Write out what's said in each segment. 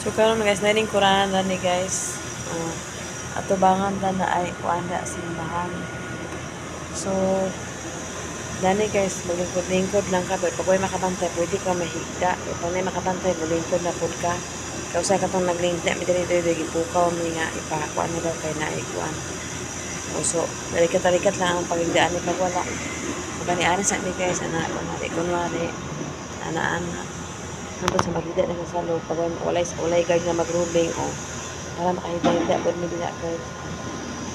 So karon guys, na ning kuranan dani guys. Atubangan dan na ay kuanda simbahan. So dani guys, maglingkod-lingkod lang ka. Pag may makabantay, pwede ka mahigda. Pag may makabantay, maglingkod na pud ka. Kausa ka tong naglingkod, may dali gipukaw mi nga ipakuan na daw kay naikuan. So, dalikat-dalikat lang ang pagigdaan ni pagwala. Gani ari sa mi guys, kunwari ana-ana. Nandun sa magida na sa loob, pag walay guard na mag-ruling o para makahigda-higda, pwede mo din guard.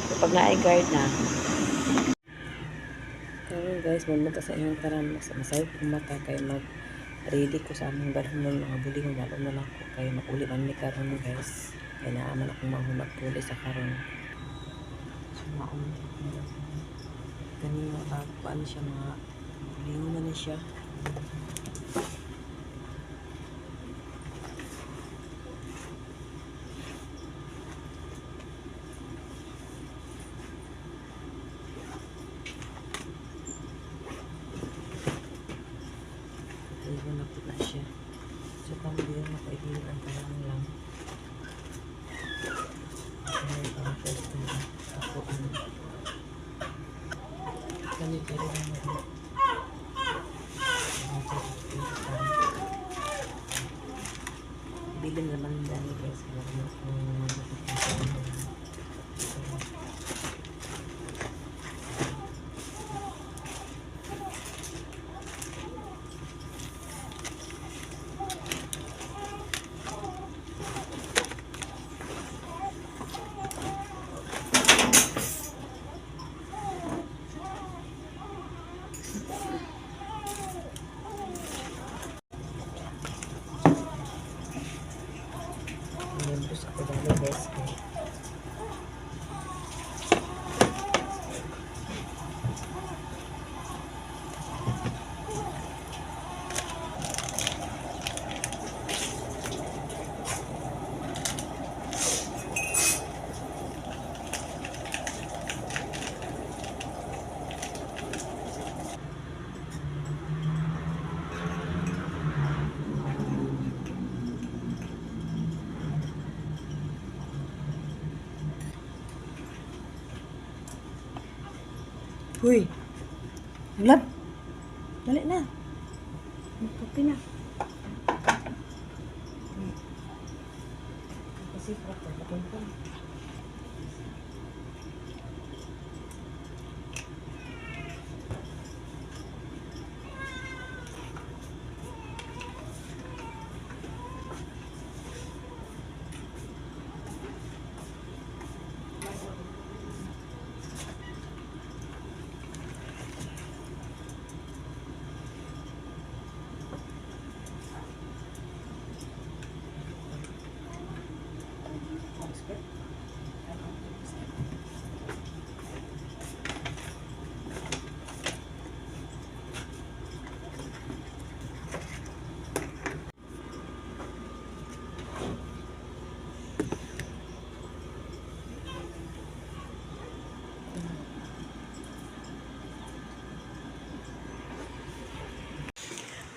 So, pag na-ay guard na, karon guys, mamunta sa inyong tanan, masayog kong mata kay mag-ready ko sa among dalhon ng mga buling, lalo na lang ko kay makuli man ni karon guys. Kaya naaman akong magpuli sa karon. So, maunta ko kanina, paano siya mga bulingon na siya. Iwan na po na siya. So, pamilya na kaibigan ang parang lang. Ay, parang first time. Ako, kami pa rin ang bilin naman dami guys. Terus ako dami guys. Huy! Lab! Dali na! Magkapi na. Kasi prata, bakit pa?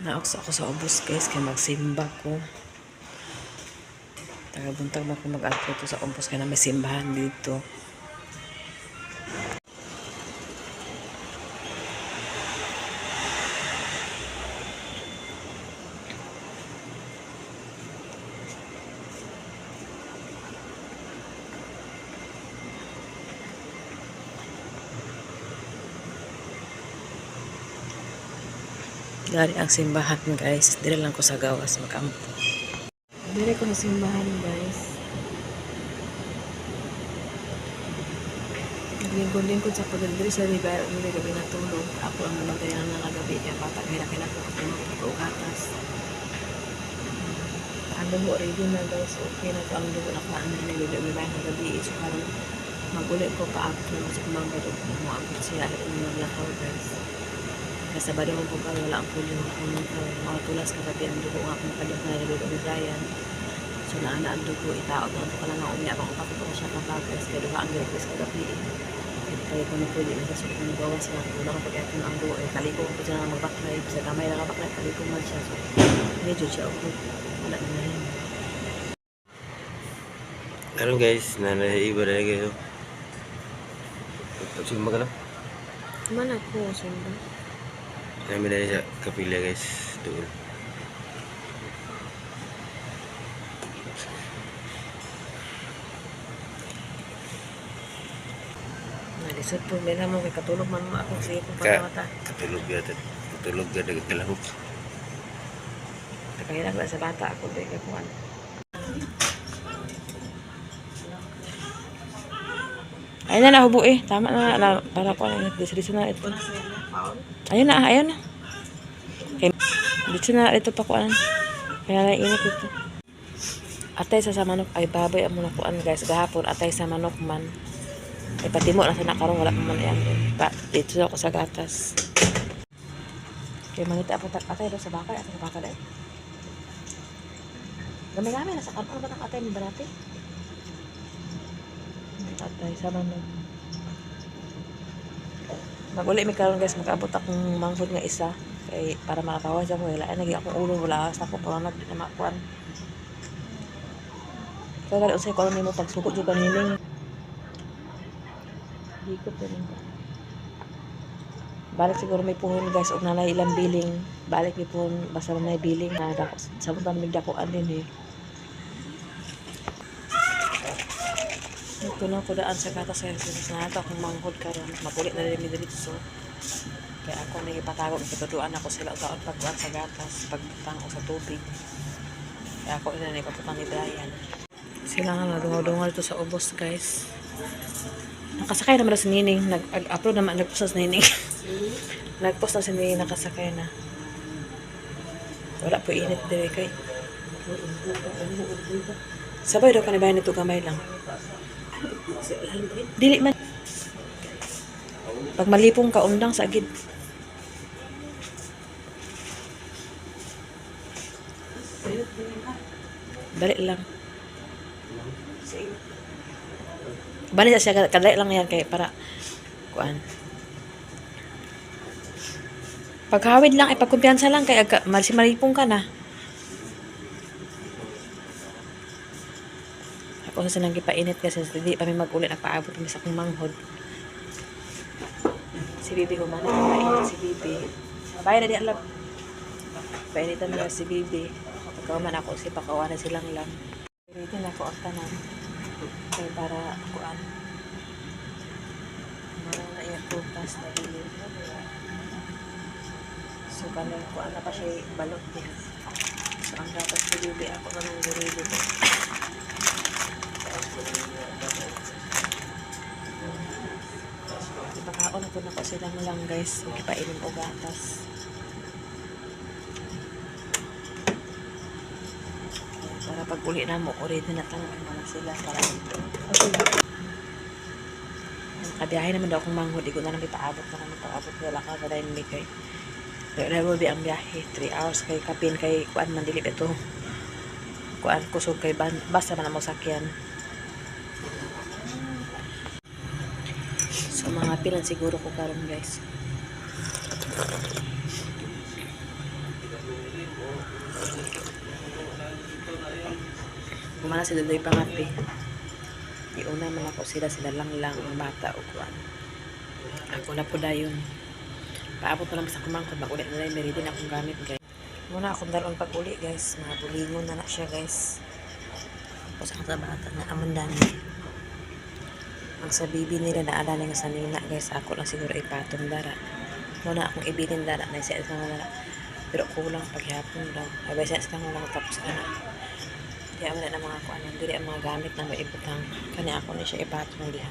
Naoks ako sa ubos guys, kaya magsimba ko. Tagabuntag na ako mag-upload sa ubos, kaya na may simbahan dito. Dari ang simbahan guys, dire lang ko sa gawas makampo. Dire ko na simbahan guys. Lingkod-lingkod sa pagdadiri sa river, hindi gabi natulog. Ako ang namagayan ng gabi, kaya bata kaya ko ako gatas. Ang dugo ready na guys, okay na ang dugo na paano na nilulog ng gabi. So parang magulit ko pa after sa kumangga doon na mo abot siya at maglakaw guys. Sa Sabado mo po kayo, wala ang pulyo mga tulas kagabi ang dugo nga kung padok na nilulog ni Brian. So naana ang dugo, itaot na ito ka lang na umiyak ang kapit ko siya kapagkas, kaya duga ang request kagabi. Kaya ko na pwede na sa suko ng gawas nga, kung nakapag-act ng ang dugo, kaliko ko siya na mag-backlive, sa kamay na ka-backlive, kaliko man siya. So medyo siya okay, wala na yan. Karon guys, nanaiba na kayo. Pagsumba ka lang. Mana ko sumba. Namin na sa kapila guys. Doon. Nalisod po nila mo kay katulog man mo akong sige kung Ka, mata. katulog ka. Katulog ka. Nagkalahok. Nakahilang na sa bata ako ba ikakuan. Ayun na nahubo eh. Tama na. Para ko na. Dito na ito. Ayun na. Ayun na. Okay. Dito na ito pa kuan. Kaya nainit ito. Atay sa manok. Ay baboy ang muna kuan guys. Gahapon. Atay sa manok man. Ay patimo na sa nakarong. Wala man yan. Dito ako sa gatas. Kaya mangita po atay daw sa baka. Atay sa baka dahil. Gamay-gamay na sa kanon ba ng atay mo ba natin? Atay sa manok. Mag-uli mi karon guys, mag-abot akong manghod nga isa kay para makawas ako wala ay nagi akong ulo wala sa ako para na makuan. Kaya gali unsay ko nimo pagsugod jud kanining. Dikot din. Balik siguro may puhon guys og nanay ilang biling. Balik may puhon basta nanay biling na dako sa buntan mig dakoan din eh. Ito na ko daan sa gatas sa nato akong manghod karon magulit na rin mi dito so kaya ako may ipatagog ipatuduan ako sila taon pagkuan sa gatas pagbutang o sa tubig kaya ako ina ipaputang ni Brian sila nga nadungaw-dungaw dito sa ubos guys nakasakay naman na si Nining nag-upload naman nagpost na si Nining nagpost na si Nining nakasakay na wala po init dire kay sabay daw kanibayan nito gamay lang dili man pag malipong ka undang sa agid dali lang bali siya kadali lang yan kay para kuan paghawid lang ay pagkumpiyansa lang kay malipong ka na ako sa nang gipainit kasi hindi pa may mag-ulit nagpaabot kami sa akong manghod. Si Bibi humana na mainit si Bibi. Bayan na di alam. Painitan na si Bibi. Pagkaw man ako si pakawan na silang lang. Ready na ako ang tanan. Kaya para kuan. Marang na iya prutas na dili. So kanang kuan na pa siya balot din. So ang dapat si Bibi ako na nang gurili ko. Ipakaon na po na ko silang lang guys magpainom o gatas para pag uli na mo already na tanong na sila para dito kabiyahe naman daw akong manghod di ko na lang ipaabot na kami paabot wala ka sa dahil may kay will be ang biyahe 3 hours kay kapin kay kuan man dilip ito kuan kusog kay basta man mo sakyan. So mga pilan siguro ko karon guys. Kumana si Dudoy pangapi. Iuna man ako sila lang ang bata o kuan. Ako na po dayon. Paabot na lang sa kumangkod magulit na lang meron din akong gamit guys. Muna akong dalon pag uli guys. Mga bulingon na siya guys. Tapos ang sa bata na amandani. Ang sa bibi nila naalala nga sa nina guys ako lang siguro ipatong dara muna akong ibilin dara na isa isang dara pero kulang paghapon daw ay basta isang lang tapos ka na kaya wala na mga kuan dili ang mga gamit na maibutang kani ako na siya ipatong diha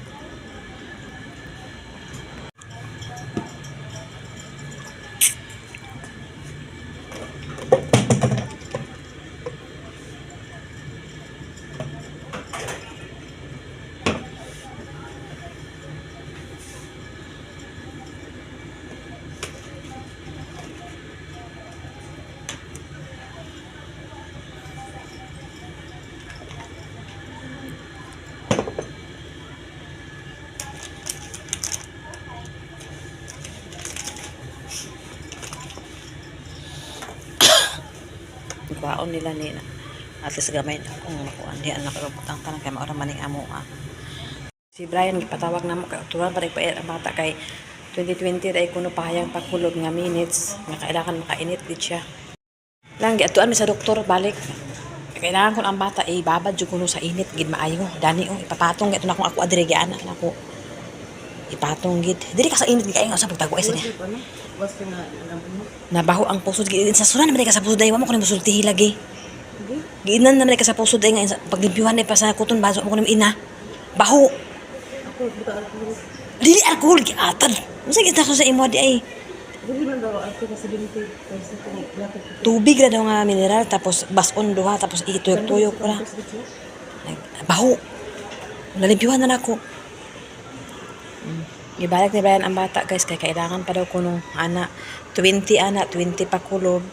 baon nila ni At least gamay na kung makuan di anak ko butang tanan kay maura maning amo Si Brian gipatawag namo kay tuwan pa rin ang bata kay 2020 dai kuno pahayang pakulog nga minutes nga kailangan makainit gid siya. Lang giatuan mi sa doktor balik. Kailangan ko ang bata ibabad jud kuno sa init gid maayo. Dani ipapatong ito na kung ako adire gi anak nako. Ipatong gid. Diri ka sa init kay nga sa pagtago ay niya. Was ka nga Nabaho ang pusod gid sa sunan naman ka sa pusod daywa mo kuno musulti lagi. Giinan naman ka sa pusod ay nga paglimpyuhan ay pa sa kuton baso mo kuno ina. Baho. ako buta alcohol. Dili alcohol giatan. Unsa gid sa imo di ay Dili man daw ako kasi binti kasi kung lakad ko. tubig ra daw nga mineral tapos bason duha tapos ituyok-tuyok ra. Baho. Nalimpyuhan na nako. Gibalik ni Brian ang bata guys kay kailangan pa daw kuno ana 20 pa kulog.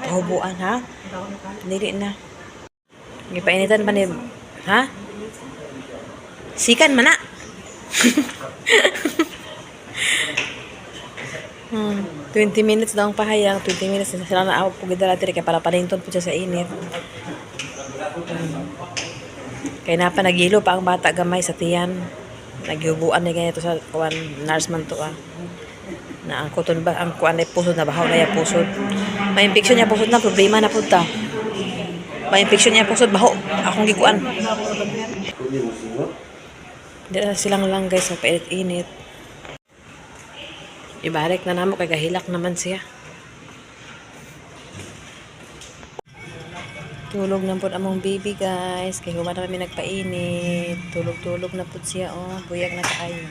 Kahubuan ha? Dili na. Gipainitan pa ni ha? Sikan man na. 20 minutes daw ang pahayang, 20 minutes na sila na awag po gidala diri kay para paninton po siya sa init. Kaya na pa nagilo pa ang bata gamay sa tiyan. Nagihubuan ni ganito sa kuan nurse man to Na ang kuton ba ang kuan ay pusod na bahaw na ya pusod. May infection niya pusod na problema na pud ta. May infection niya pusod baho akong gikuan. Dira silang lang guys sa painit-init. Ibalik na namo kay gahilak naman siya. Tulog na pud among baby guys. Kay human na kami nagpainit. Tulog-tulog na pud siya buyag na kaayo.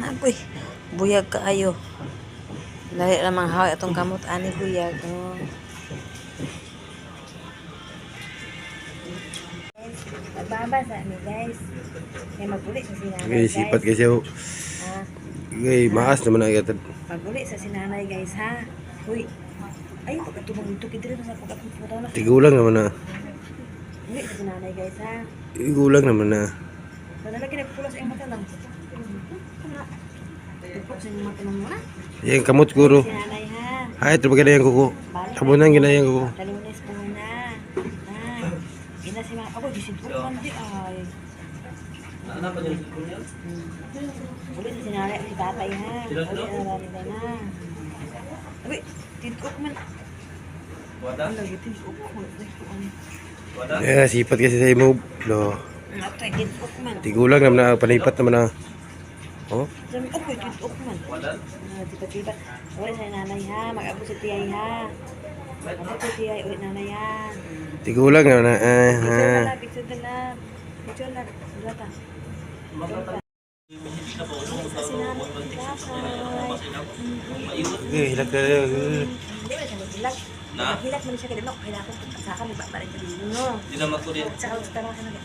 Agoy, buyag kaayo. Dali lamang hawa atong kamot ani buyag. Nagbabasa ni guys. Kaya maguli sa sinanay Okay, sipat kasi ako. Okay, maas naman ang igatad. Maguli sa sinanay guys ha. Uy. Ay, pagkatubang ito kidiri na sa pagkatubang na. Tigulang naman na. Guli sa sinanay guys ha. Tigulang naman na. Nalagay nagpula sa iyong mata lang. Tupok sa iyong mata lang muna. Yan, kamot guro. Sinanay ha. Ay, ito ba ginayang kuko? Amo na ang ginayang kuko. Dalunes po na. Ha. Ina si mga ako, disinfok man di ay. Uli sa sinanay si tatay ha. Uli na rami na. Uy, titok man. Ang lagi titok man. Yeah, sipat kasi sa imo. No. Natay titok man. Tigulang naman na, panipat naman na. Oh, Sabi ko, titok man. Tiba-tiba. Uli sa nanay ha. Mag-abot sa tiyay ha. Mag-abot sa tiyay. Uli nanay ha. tigulang naman na. Picture na lang. Picture na. Data. Sa sinanay. Okay, hilag na. Hindi ba siya mag-hilak? Mag-hilak man siya kanino. Kailangan ko sa akin. Iba pa rin sa dino. Hindi na magkulit. Sa kalot sa tanong ka na.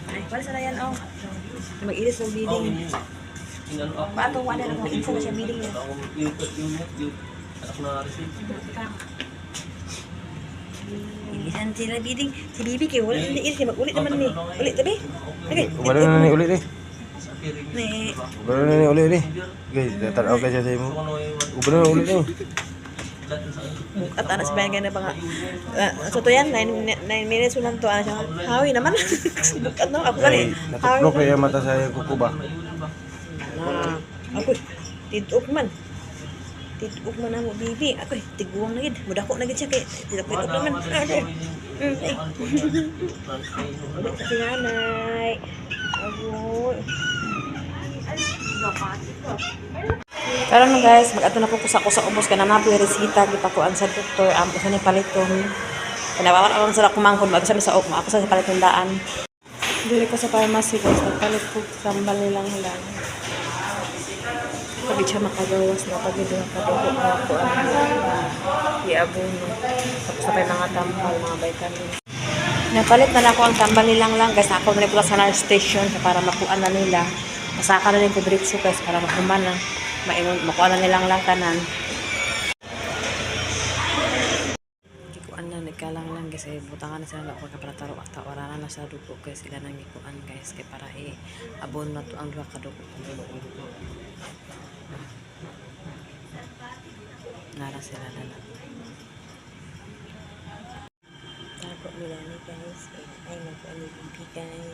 Ay, wala sa na yan mag-iris ng bidding. Paatong wala na kung isa na siya bidding niya. Yung anak na receive. Ilisan sila bidding. Si Bibi kayo, wala na iris. Mag-ulit naman ni. Ulit tabi. Okay. Wala na ni ulit eh. Ni. Wala na ni ulit eh. Okay, tatanaw ka siya sa imo. Wala na ulit eh. At anak si Bayan ganyan pa nga. So to yan, 9 minutes lang to. Ano siya? Hawi naman. Bukat no? Ako kali. Natuplok na yung mata sa kuko ba? Ako, titok man. Titok man ang bibi. Ako, tiguang na gid. Mudako na gid siya kay titok naman. Ulit sa sinanay. Agoy. Karon guys, mag-ato na po ko sa ubos ka na napoy resita gipakuan sa doktor ang usa ni paliton. Kanawawan aron sila kumangkon mag sa ok, ako sa paliton daan. Dili ko sa pharmacy guys, nagpalit ko sa balilang lang. Pag siya makagawas na pag ito nakadugo na ako i-abono. Tapos sa mga tambal, mga vitamins. Napalit na ako ang tambal nilang lang guys. Ako na pula sa nurse station para makuan na nila. Masaka na rin po diretso guys para makuman na. Makuha na nilang lang kanan. Gikuan na, nagkalang lang kasi butangan na sila ako kapalataro at tawaran na sa dugo guys. Sila nang gikuan guys kaya para i-abon na to ang duha ka dugo. Nara sila dala. Tago nila ni guys. Ay, nag-alibigay.